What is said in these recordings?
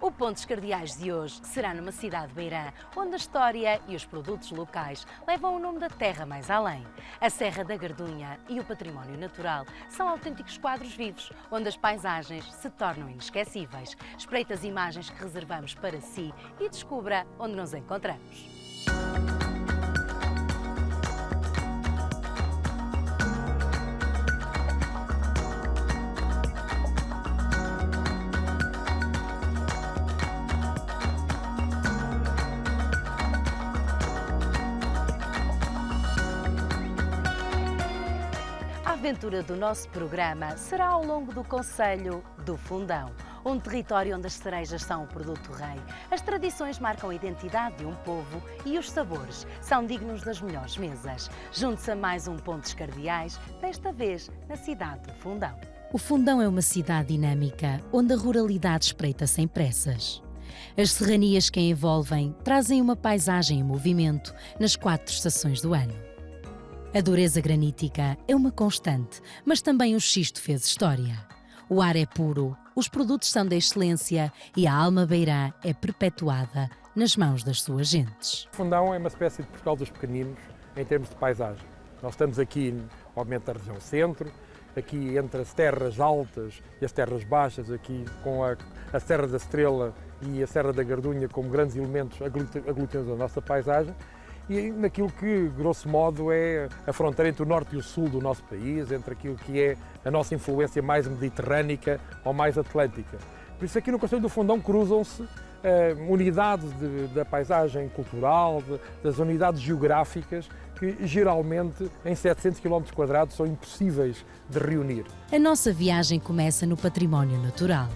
O Pontos Cardeais de hoje será numa cidade beirã, onde a história e os produtos locais levam o nome da terra mais além. A Serra da Gardunha e o património natural são autênticos quadros vivos, onde as paisagens se tornam inesquecíveis. Espreite as imagens que reservamos para si e descubra onde nos encontramos. A aventura do nosso programa será ao longo do concelho do Fundão, um território onde as cerejas são o produto rei. As tradições marcam a identidade de um povo e os sabores são dignos das melhores mesas. Junte-se a mais um Pontos Cardeais, desta vez na cidade do Fundão. O Fundão é uma cidade dinâmica, onde a ruralidade espreita sem pressas. As serranias que a envolvem trazem uma paisagem em movimento nas 4 estações do ano. A dureza granítica é uma constante, mas também o xisto fez história. O ar é puro, os produtos são de excelência e a alma beirã é perpetuada nas mãos das suas gentes. O Fundão é uma espécie de Portugal dos pequeninos em termos de paisagem. Nós estamos aqui, obviamente, na região centro, aqui entre as terras altas e as terras baixas, aqui com a Serra da Estrela e a Serra da Gardunha como grandes elementos aglutinadores da nossa paisagem, e naquilo que, grosso modo, é a fronteira entre o norte e o sul do nosso país, entre aquilo que é a nossa influência mais mediterrânica ou mais atlântica. Por isso aqui no Concelho do Fundão cruzam-se unidades da paisagem cultural, das unidades geográficas, que geralmente em 700 km² são impossíveis de reunir. A nossa viagem começa no património natural.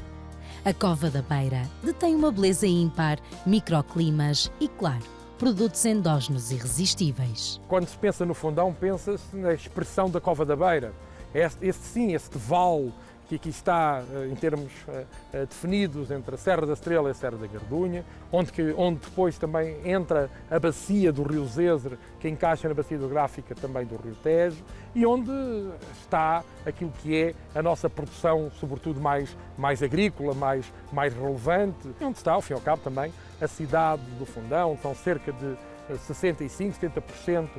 A Cova da Beira detém uma beleza ímpar, microclimas e, claro, produtos endógenos irresistíveis. Quando se pensa no Fundão, pensa-se na expressão da Cova da Beira. Este vale que aqui está em termos definidos entre a Serra da Estrela e a Serra da Gardunha, onde depois também entra a bacia do Rio Zezer, que encaixa na bacia hidrográfica também do Rio Tejo, e onde está aquilo que é a nossa produção, sobretudo mais agrícola, mais relevante, e onde está, ao fim e ao cabo, também a cidade do Fundão. São cerca de 65-70%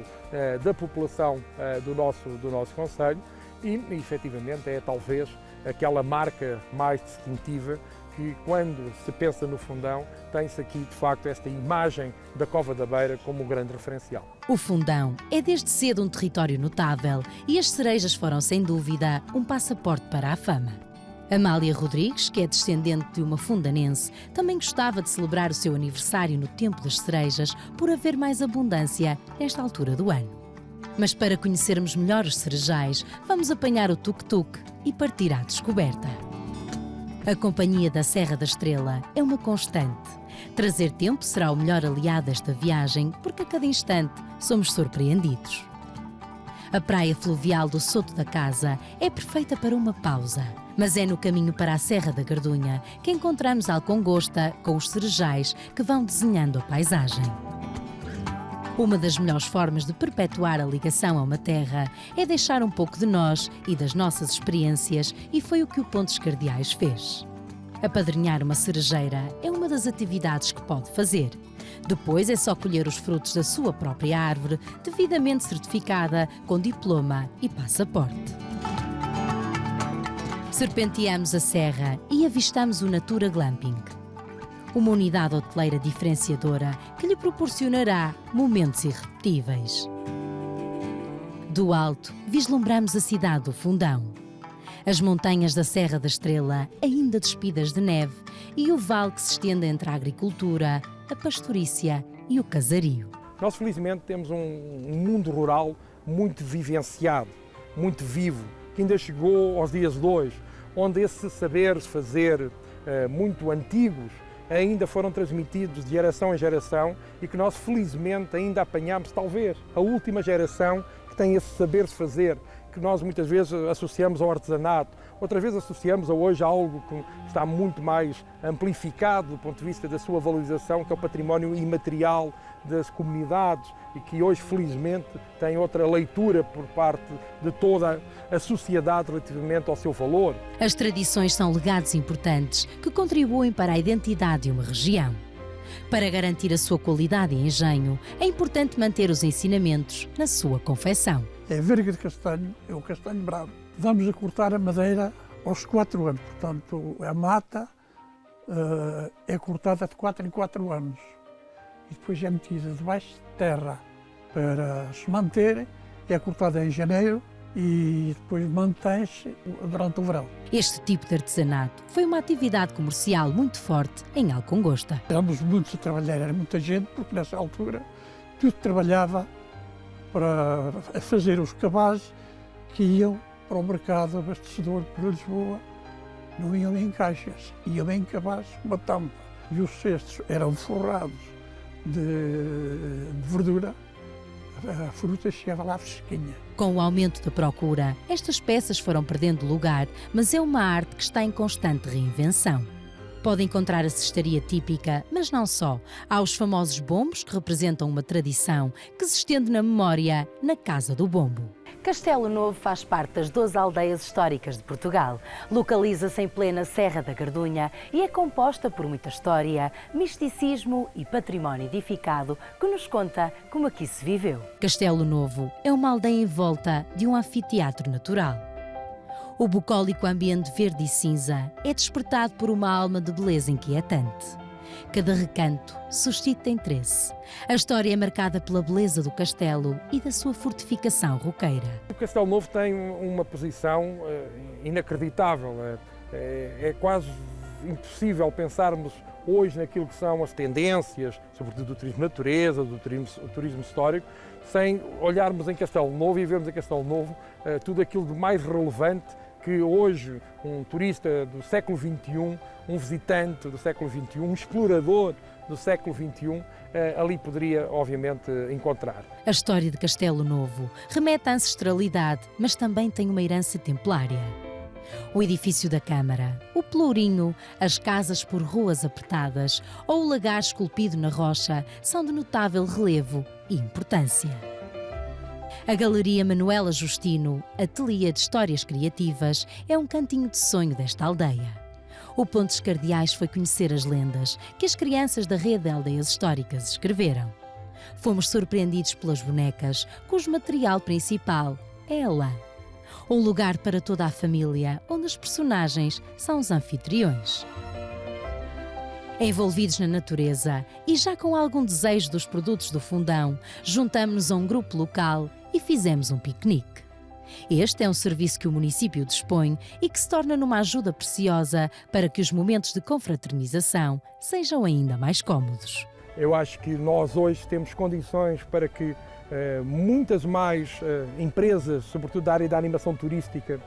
da população do nosso concelho e, efetivamente, é talvez aquela marca mais distintiva que, quando se pensa no Fundão, tem-se aqui, de facto, esta imagem da Cova da Beira como um grande referencial. O Fundão é desde cedo um território notável e as cerejas foram, sem dúvida, um passaporte para a fama. Amália Rodrigues, que é descendente de uma fundanense, também gostava de celebrar o seu aniversário no Tempo das Cerejas por haver mais abundância nesta altura do ano. Mas para conhecermos melhor os cerejais, vamos apanhar o tuk-tuk e partir à descoberta. A companhia da Serra da Estrela é uma constante. Trazer tempo será o melhor aliado desta viagem, porque a cada instante somos surpreendidos. A praia fluvial do Soto da Casa é perfeita para uma pausa, mas é no caminho para a Serra da Gardunha que encontramos Alcongosta com os cerejais que vão desenhando a paisagem. Uma das melhores formas de perpetuar a ligação a uma terra é deixar um pouco de nós e das nossas experiências, e foi o que o Pontos Cardeais fez. Apadrinhar uma cerejeira é uma das atividades que pode fazer. Depois é só colher os frutos da sua própria árvore, devidamente certificada, com diploma e passaporte. Serpenteamos a serra e avistamos o Natura Glamping, uma unidade hoteleira diferenciadora que lhe proporcionará momentos irrepetíveis. Do alto, vislumbramos a cidade do Fundão, as montanhas da Serra da Estrela ainda despidas de neve e o vale que se estende entre a agricultura, a pastorícia e o casario. Nós, felizmente, temos um mundo rural muito vivenciado, muito vivo, que ainda chegou aos dias de hoje, onde esses saberes fazer muito antigos ainda foram transmitidos de geração em geração e que nós, felizmente, ainda apanhamos, talvez, a última geração que tem esse saber-se fazer, que nós muitas vezes associamos ao artesanato outra vez associamos a hoje algo que está muito mais amplificado do ponto de vista da sua valorização, que é o património imaterial das comunidades e que hoje, felizmente, tem outra leitura por parte de toda a sociedade relativamente ao seu valor. As tradições são legados importantes que contribuem para a identidade de uma região. Para garantir a sua qualidade e engenho, é importante manter os ensinamentos na sua confecção. É verga de castanho, é o castanho bravo. Vamos a cortar a madeira aos 4 anos, portanto a mata é cortada de 4 em 4 anos e depois é metida debaixo de terra para se manter, é cortada em janeiro e depois mantém-se durante o verão. Este tipo de artesanato foi uma atividade comercial muito forte em Alcongosta. Éramos muitos a trabalhar, era muita gente, porque nessa altura tudo trabalhava para fazer os cabazes que iam para o mercado abastecedor por Lisboa. Não iam em caixas, iam em cabazes, uma tampa. E os cestos eram forrados de verdura, a fruta chegava lá fresquinha. Com o aumento da procura, estas peças foram perdendo lugar, mas é uma arte que está em constante reinvenção. Pode encontrar a cestaria típica, mas não só. Há os famosos bombos, que representam uma tradição que se estende na memória na Casa do Bombo. Castelo Novo faz parte das 12 aldeias históricas de Portugal. Localiza-se em plena Serra da Gardunha e é composta por muita história, misticismo e património edificado que nos conta como aqui se viveu. Castelo Novo é uma aldeia envolta de um anfiteatro natural. O bucólico ambiente verde e cinza é despertado por uma alma de beleza inquietante. Cada recanto suscita interesse. A história é marcada pela beleza do castelo e da sua fortificação roqueira. O Castelo Novo tem uma posição inacreditável. É quase impossível pensarmos hoje naquilo que são as tendências, sobretudo do turismo de natureza, do turismo histórico, sem olharmos em Castelo Novo e vermos em Castelo Novo tudo aquilo de mais relevante que hoje um turista do século XXI, um visitante do século XXI, um explorador do século XXI, ali poderia, obviamente, encontrar. A história de Castelo Novo remete à ancestralidade, mas também tem uma herança templária. O edifício da Câmara, o Pelourinho, as casas por ruas apertadas ou o lagar esculpido na rocha são de notável relevo e importância. A Galeria Manuela Justino, ateliê de histórias criativas, é um cantinho de sonho desta aldeia. O Pontos Cardeais foi conhecer as lendas que as crianças da rede de aldeias históricas escreveram. Fomos surpreendidos pelas bonecas, cujo material principal é a lã. Um lugar para toda a família, onde os personagens são os anfitriões. Envolvidos na natureza e já com algum desejo dos produtos do Fundão, juntamos-nos a um grupo local e fizemos um piquenique. Este é um serviço que o município dispõe e que se torna numa ajuda preciosa para que os momentos de confraternização sejam ainda mais cômodos. Eu acho que nós hoje temos condições para que muitas mais empresas, sobretudo da área da animação turística,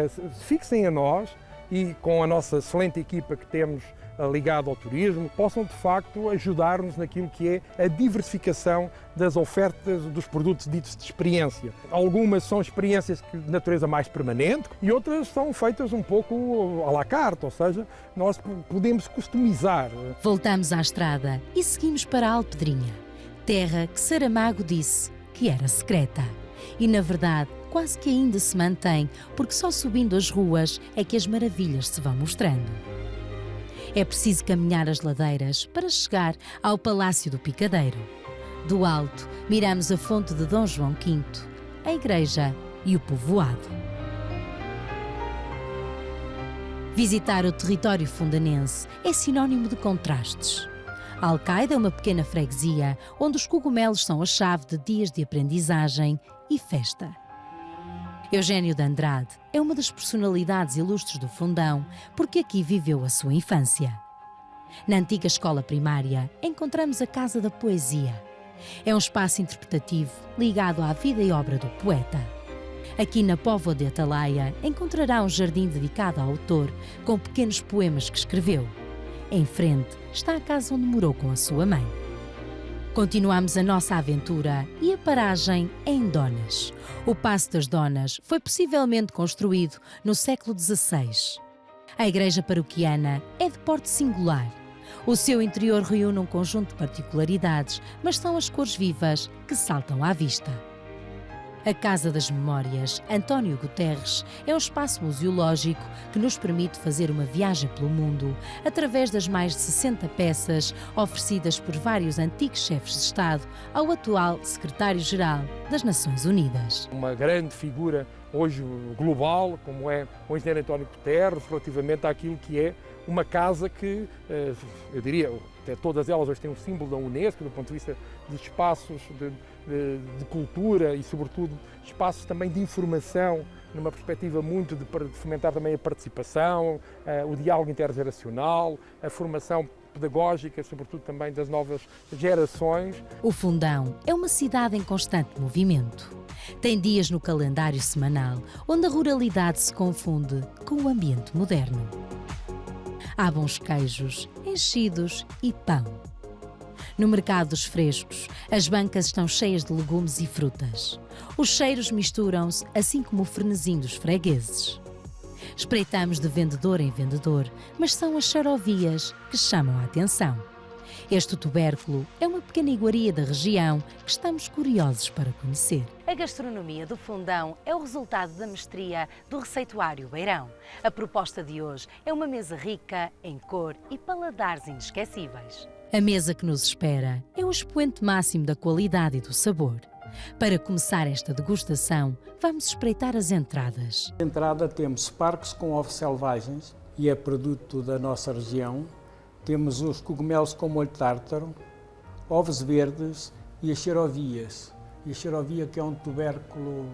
se fixem a nós e com a nossa excelente equipa que temos ligada ao turismo, possam de facto ajudar-nos naquilo que é a diversificação das ofertas dos produtos ditos de experiência. Algumas são experiências de natureza mais permanente e outras são feitas um pouco à la carte, ou seja, nós podemos customizar. Voltamos à estrada e seguimos para a Alpedrinha, terra que Saramago disse que era secreta. E, na verdade, quase que ainda se mantém, porque só subindo as ruas é que as maravilhas se vão mostrando. É preciso caminhar as ladeiras para chegar ao Palácio do Picadeiro. Do alto, miramos a fonte de Dom João V, a igreja e o povoado. Visitar o território fundanense é sinónimo de contrastes. Alcaide é uma pequena freguesia onde os cogumelos são a chave de dias de aprendizagem e festa. Eugênio de Andrade é uma das personalidades ilustres do Fundão, porque aqui viveu a sua infância. Na antiga escola primária, encontramos a Casa da Poesia. É um espaço interpretativo ligado à vida e obra do poeta. Aqui na Póvoa de Atalaia encontrará um jardim dedicado ao autor, com pequenos poemas que escreveu. Em frente está a casa onde morou com a sua mãe. Continuamos a nossa aventura e a paragem é em Donas. O Paço das Donas foi possivelmente construído no século XVI. A igreja paroquiana é de porte singular. O seu interior reúne um conjunto de particularidades, mas são as cores vivas que saltam à vista. A Casa das Memórias António Guterres é um espaço museológico que nos permite fazer uma viagem pelo mundo através das mais de 60 peças oferecidas por vários antigos chefes de Estado ao atual secretário-geral das Nações Unidas. Uma grande figura hoje global, como é o engenheiro António Guterres, relativamente àquilo que é uma casa que, eu diria, até todas elas hoje têm um símbolo da Unesco, do ponto de vista de espaços de cultura e, sobretudo, espaços também de informação, numa perspectiva muito de fomentar também a participação, o diálogo intergeracional, a formação pedagógica, sobretudo também das novas gerações. O Fundão é uma cidade em constante movimento. Tem dias no calendário semanal onde a ruralidade se confunde com o ambiente moderno. Há bons queijos, enchidos e pão. No mercado dos frescos, as bancas estão cheias de legumes e frutas. Os cheiros misturam-se, assim como o frenesim dos fregueses. Espreitamos de vendedor em vendedor, mas são as charovias que chamam a atenção. Este tubérculo é uma pequena iguaria da região que estamos curiosos para conhecer. A gastronomia do Fundão é o resultado da mestria do receituário Beirão. A proposta de hoje é uma mesa rica em cor e paladares inesquecíveis. A mesa que nos espera é o expoente máximo da qualidade e do sabor. Para começar esta degustação, vamos espreitar as entradas. Na entrada temos espargos com ovos selvagens e é produto da nossa região. Temos os cogumelos com molho tártaro, ovos verdes e as xarovias. E a xarovia, que é um tubérculo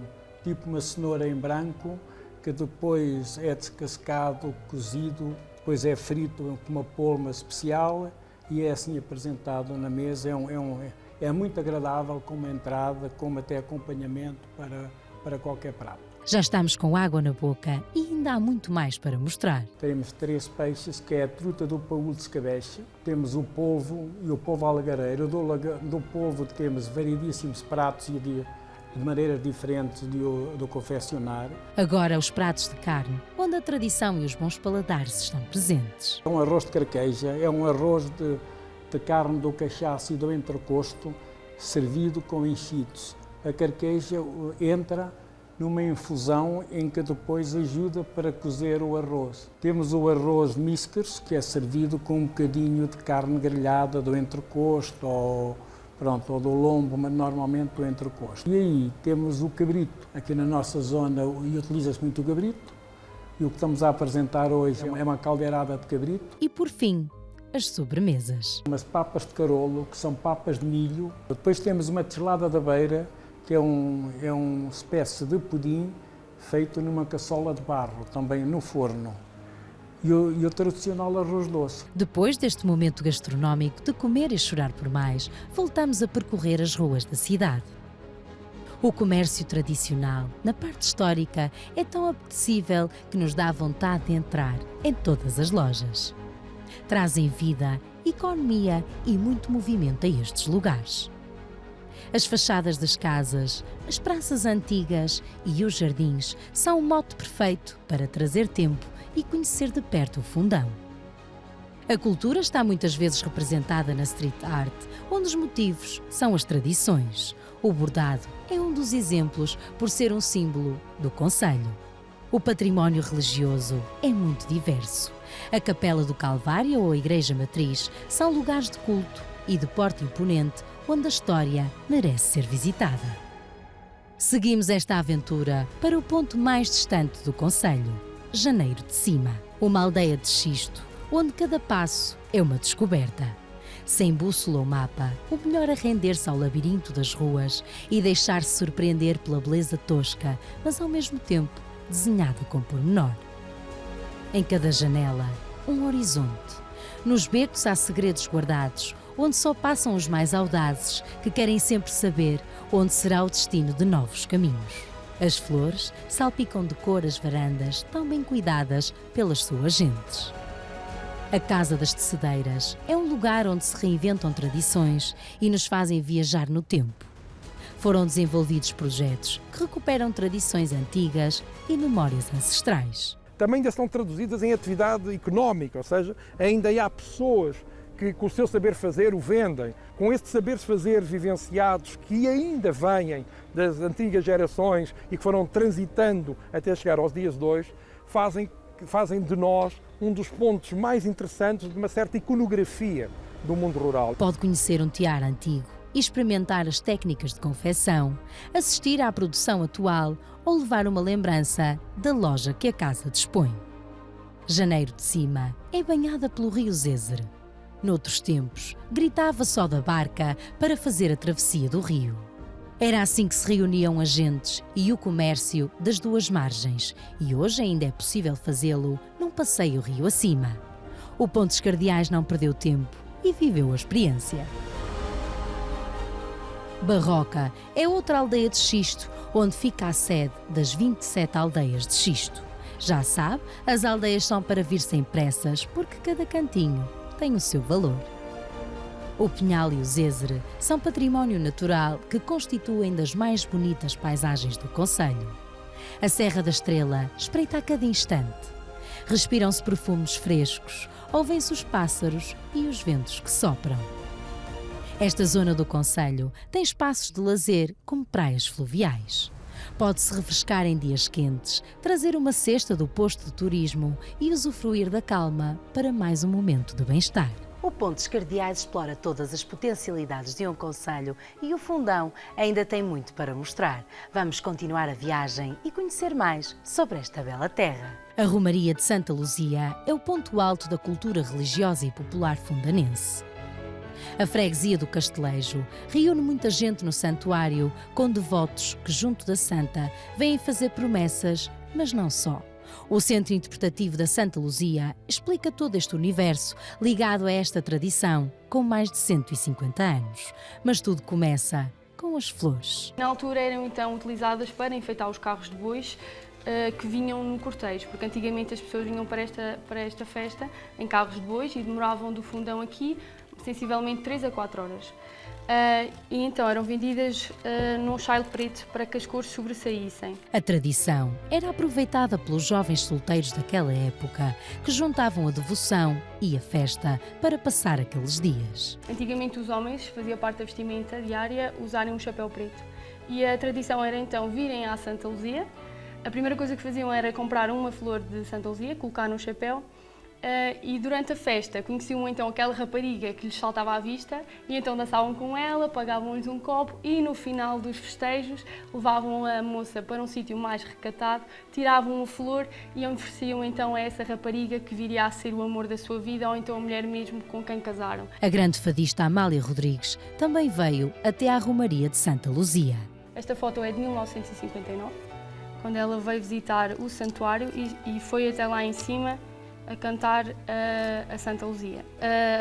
tipo uma cenoura em branco, que depois é descascado, cozido, depois é frito com uma polma especial e é assim apresentado na mesa. É muito agradável como entrada, como até acompanhamento para qualquer prato. Já estamos com água na boca e ainda há muito mais para mostrar. Temos 3 peixes, que é a truta do paúl de escabeche, temos o polvo e o polvo alagareiro. Do polvo temos variedíssimos pratos e de maneiras diferentes de confeccionar. Agora os pratos de carne, onde a tradição e os bons paladares estão presentes. É um arroz de carqueja, é um arroz de carne do cachaço e do entrecosto, servido com enchidos. A carqueja entra numa infusão em que depois ajuda para cozer o arroz. Temos o arroz miskers, que é servido com um bocadinho de carne grelhada do entrecosto ou do lombo, mas normalmente do entrecosto. E aí temos o cabrito. Aqui na nossa zona utiliza-se muito o cabrito e o que estamos a apresentar hoje é uma caldeirada de cabrito. E por fim, as sobremesas. Umas papas de carolo, que são papas de milho. Depois temos uma tigelada da beira, que é uma espécie de pudim feito numa caçola de barro, também no forno. E o tradicional arroz doce. Depois deste momento gastronómico de comer e chorar por mais, voltamos a percorrer as ruas da cidade. O comércio tradicional, na parte histórica, é tão apetecível que nos dá vontade de entrar em todas as lojas. Trazem vida, economia e muito movimento a estes lugares. As fachadas das casas, as praças antigas e os jardins são o mote perfeito para trazer tempo e conhecer de perto o Fundão. A cultura está muitas vezes representada na street art, onde os motivos são as tradições. O bordado é um dos exemplos por ser um símbolo do concelho. O património religioso é muito diverso. A Capela do Calvário ou a Igreja Matriz são lugares de culto e de porte imponente, onde a história merece ser visitada. Seguimos esta aventura para o ponto mais distante do concelho, Janeiro de Cima, uma aldeia de xisto, onde cada passo é uma descoberta. Sem bússola ou mapa, o melhor é render-se ao labirinto das ruas e deixar-se surpreender pela beleza tosca, mas ao mesmo tempo desenhada com pormenor. Em cada janela, um horizonte. Nos becos há segredos guardados, onde só passam os mais audazes, que querem sempre saber onde será o destino de novos caminhos. As flores salpicam de cor as varandas, tão bem cuidadas pelas suas gentes. A Casa das Tecedeiras é um lugar onde se reinventam tradições e nos fazem viajar no tempo. Foram desenvolvidos projetos que recuperam tradições antigas e memórias ancestrais. Também ainda são traduzidas em atividade económica, ou seja, ainda há pessoas que com o seu saber fazer o vendem, com este saber fazer vivenciados que ainda vêm das antigas gerações e que foram transitando até chegar aos dias de hoje, fazem de nós um dos pontos mais interessantes de uma certa iconografia do mundo rural. Pode conhecer um tear antigo e experimentar as técnicas de confecção, assistir à produção atual ou levar uma lembrança da loja que a casa dispõe. Janeiro de Cima é banhada pelo rio Zézere. Noutros tempos, gritava só da barca para fazer a travessia do rio. Era assim que se reuniam as gentes e o comércio das duas margens, e hoje ainda é possível fazê-lo num passeio rio acima. O Pontes Cardeais não perdeu tempo e viveu a experiência. Barroca é outra aldeia de Xisto, onde fica a sede das 27 aldeias de Xisto. Já sabe, as aldeias são para vir sem pressas, porque cada cantinho tem o seu valor. O Pinhal e o Zézere são património natural que constituem das mais bonitas paisagens do concelho. A Serra da Estrela espreita a cada instante. Respiram-se perfumes frescos, ouvem-se os pássaros e os ventos que sopram. Esta zona do concelho tem espaços de lazer como praias fluviais. Pode-se refrescar em dias quentes, trazer uma cesta do posto de turismo e usufruir da calma para mais um momento de bem-estar. O Pontes Cardeais explora todas as potencialidades de um concelho e o Fundão ainda tem muito para mostrar. Vamos continuar a viagem e conhecer mais sobre esta bela terra. A Romaria de Santa Luzia é o ponto alto da cultura religiosa e popular fundanense. A freguesia do Castelejo reúne muita gente no santuário, com devotos que, junto da Santa, vêm fazer promessas, mas não só. O Centro Interpretativo da Santa Luzia explica todo este universo ligado a esta tradição, com mais de 150 anos. Mas tudo começa com as flores. Na altura eram então utilizadas para enfeitar os carros de bois que vinham no cortejo, porque antigamente as pessoas vinham para esta festa em carros de bois e demoravam do Fundão aqui sensivelmente 3 a 4 horas. E então eram vendidas num chale preto para que as cores sobressaíssem. A tradição era aproveitada pelos jovens solteiros daquela época, que juntavam a devoção e a festa para passar aqueles dias. Antigamente os homens, fazia parte da vestimenta diária, usarem um chapéu preto. E a tradição era então virem à Santa Luzia. A primeira coisa que faziam era comprar uma flor de Santa Luzia, colocar no chapéu. E durante a festa conheciam então aquela rapariga que lhes saltava à vista e então dançavam com ela, pagavam-lhes um copo e no final dos festejos levavam a moça para um sítio mais recatado, tiravam a flor e ofereciam então a essa rapariga que viria a ser o amor da sua vida ou então a mulher mesmo com quem casaram. A grande fadista Amália Rodrigues também veio até à Romaria de Santa Luzia. Esta foto é de 1959, quando ela veio visitar o santuário e foi até lá em cima a cantar a Santa Luzia.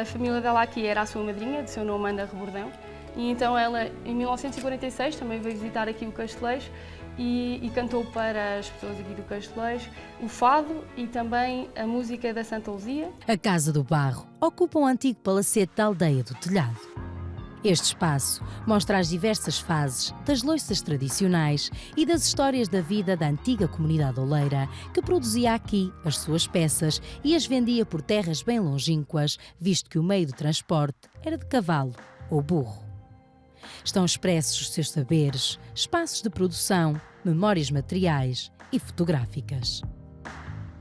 A família dela aqui era a sua madrinha, de seu nome Ana Rebordão, e então ela, em 1946, também veio visitar aqui o Castelejo e cantou para as pessoas aqui do Castelejo o fado e também a música da Santa Luzia. A Casa do Barro ocupa um antigo palacete da aldeia do Telhado. Este espaço mostra as diversas fases das loiças tradicionais e das histórias da vida da antiga comunidade oleira que produzia aqui as suas peças e as vendia por terras bem longínquas, visto que o meio de transporte era de cavalo ou burro. Estão expressos os seus saberes, espaços de produção, memórias materiais e fotográficas.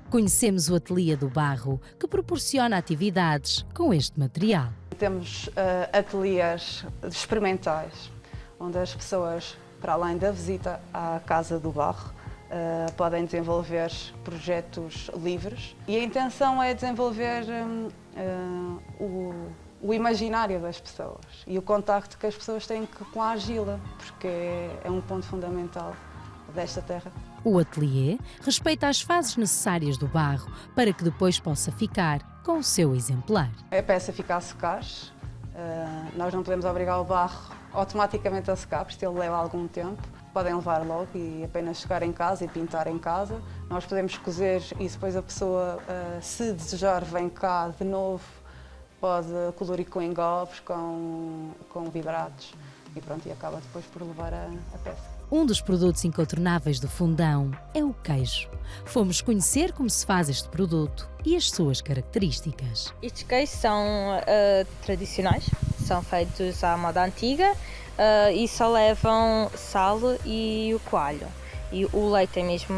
Conhecemos o Ateliê do Barro, que proporciona atividades com este material. Temos ateliês experimentais, onde as pessoas, para além da visita à Casa do Barro, podem desenvolver projetos livres. E a intenção é desenvolver o imaginário das pessoas e o contacto que as pessoas têm com a argila, porque é um ponto fundamental desta terra. O ateliê respeita as fases necessárias do barro para que depois possa ficar com o seu exemplar. A peça fica a secar, nós não podemos obrigar o barro automaticamente a secar, porque ele leva algum tempo. podem levar logo e apenas chegar em casa e pintar em casa. Nós podemos cozer e depois a pessoa, se desejar, vem cá de novo, pode colorir com engobes, com vidrados e pronto, e acaba depois por levar a peça. Um dos produtos incontornáveis do Fundão é o queijo. Fomos conhecer como se faz este produto e as suas características. Estes queijos são tradicionais, são feitos à moda antiga e só levam sal e o coalho. E o leite é mesmo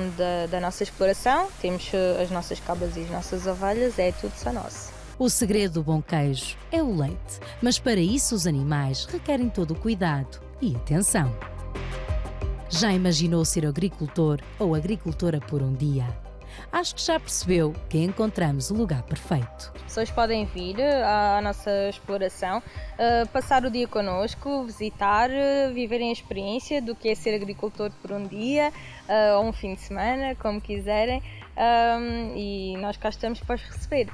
da nossa exploração, temos as nossas cabras e as nossas ovelhas, é tudo só nosso. O segredo do bom queijo é o leite, mas para isso os animais requerem todo o cuidado e atenção. Já imaginou ser agricultor ou agricultora por um dia? Acho que já percebeu que encontramos o lugar perfeito. As pessoas podem vir à nossa exploração, passar o dia connosco, visitar, viverem a experiência do que é ser agricultor por um dia ou um fim de semana, como quiserem, e nós cá estamos para os receber.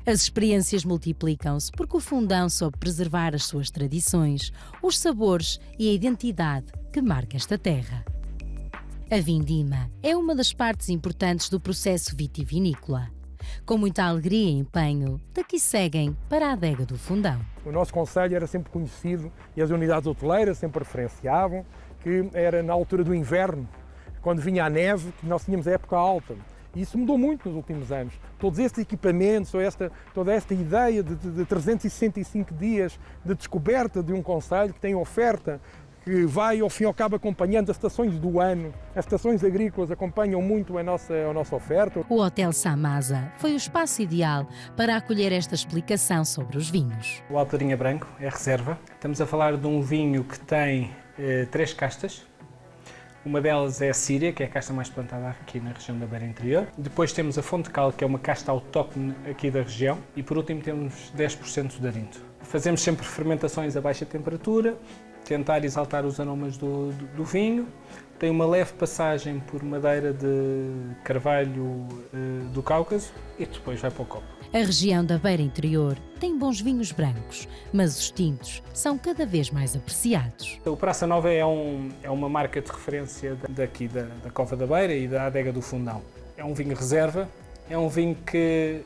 As experiências multiplicam-se porque o Fundão soube preservar as suas tradições, os sabores e a identidade que marca esta terra. A vindima é uma das partes importantes do processo vitivinícola. Com muita alegria e empenho, daqui seguem para a adega do Fundão. O nosso concelho era sempre conhecido e as unidades hoteleiras sempre referenciavam que era na altura do inverno, quando vinha a neve, que nós tínhamos a época alta. E isso mudou muito nos últimos anos. Todos estes equipamentos, toda esta ideia de 365 dias de descoberta de um concelho que tem oferta, que vai ao fim e ao cabo acompanhando as estações do ano. As estações agrícolas acompanham muito a nossa oferta. O Hotel Samasa foi o espaço ideal para acolher esta explicação sobre os vinhos. O Alto Lourinhã Branco é reserva. Estamos a falar de um vinho que tem 3 castas. Uma delas é a Síria, que é a casta mais plantada aqui na região da Beira Interior. Depois temos a Fontecal, que é uma casta autóctone aqui da região. E por último temos 10% de arinto. Fazemos sempre fermentações a baixa temperatura, tentar exaltar os aromas do vinho. Tem uma leve passagem por madeira de carvalho do Cáucaso e depois vai para o copo. A região da Beira Interior tem bons vinhos brancos, mas os tintos são cada vez mais apreciados. O Praça Nova é uma marca de referência daqui da Cova da Beira e da adega do Fundão. É um vinho reserva, é um vinho que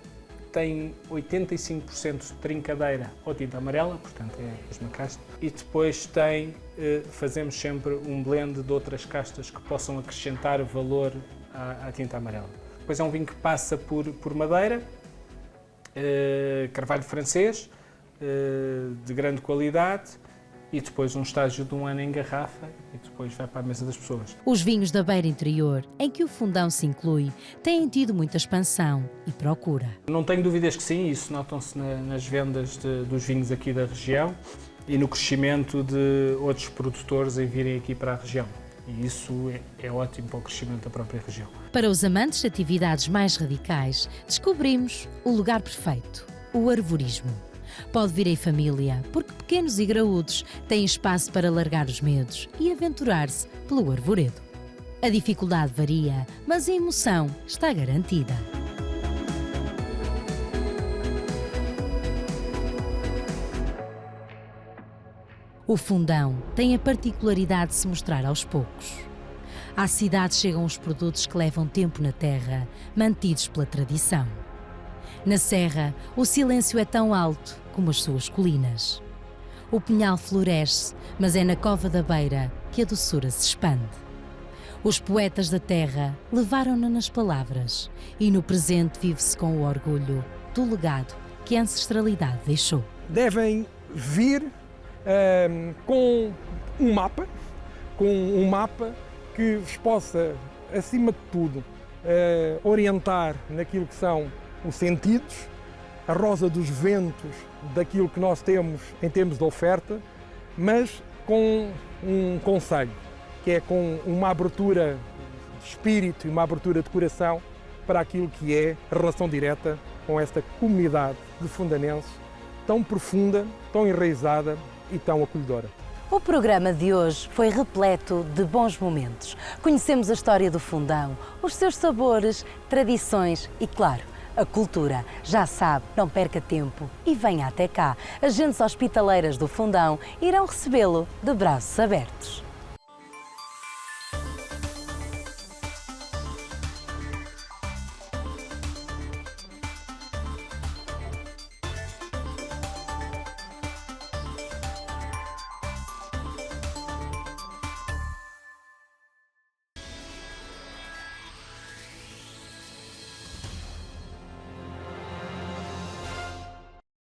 tem 85% de trincadeira ou tinta amarela, portanto é a mesma casta. E depois fazemos sempre um blend de outras castas que possam acrescentar valor à tinta amarela. Depois é um vinho que passa por madeira, carvalho francês, de grande qualidade, e depois um estágio de 1 ano em garrafa e depois vai para a mesa das pessoas. Os vinhos da Beira Interior, em que o Fundão se inclui, têm tido muita expansão e procura. Não tenho dúvidas que sim, isso notam-se nas vendas dos vinhos aqui da região e no crescimento de outros produtores em virem aqui para a região. E isso é ótimo para o crescimento da própria região. Para os amantes de atividades mais radicais, descobrimos o lugar perfeito, o arvorismo. Pode vir em família, porque pequenos e graúdos têm espaço para largar os medos e aventurar-se pelo arvoredo. A dificuldade varia, mas a emoção está garantida. O Fundão tem a particularidade de se mostrar aos poucos. À cidade chegam os produtos que levam tempo na terra, mantidos pela tradição. Na serra, o silêncio é tão alto como as suas colinas. O pinhal floresce, mas é na Cova da Beira que a doçura se expande. Os poetas da terra levaram-na nas palavras e no presente vive-se com o orgulho do legado que a ancestralidade deixou. Devem vir com um mapa que vos possa, acima de tudo, orientar naquilo que são os sentidos, a rosa dos ventos daquilo que nós temos em termos de oferta, mas com um conselho, que é com uma abertura de espírito e uma abertura de coração para aquilo que é a relação direta com esta comunidade de fundanenses tão profunda, tão enraizada e tão acolhedora. O programa de hoje foi repleto de bons momentos. Conhecemos a história do Fundão, os seus sabores, tradições e, claro, a cultura. Já sabe, não perca tempo e venha até cá. Agentes hospitaleiras do Fundão irão recebê-lo de braços abertos.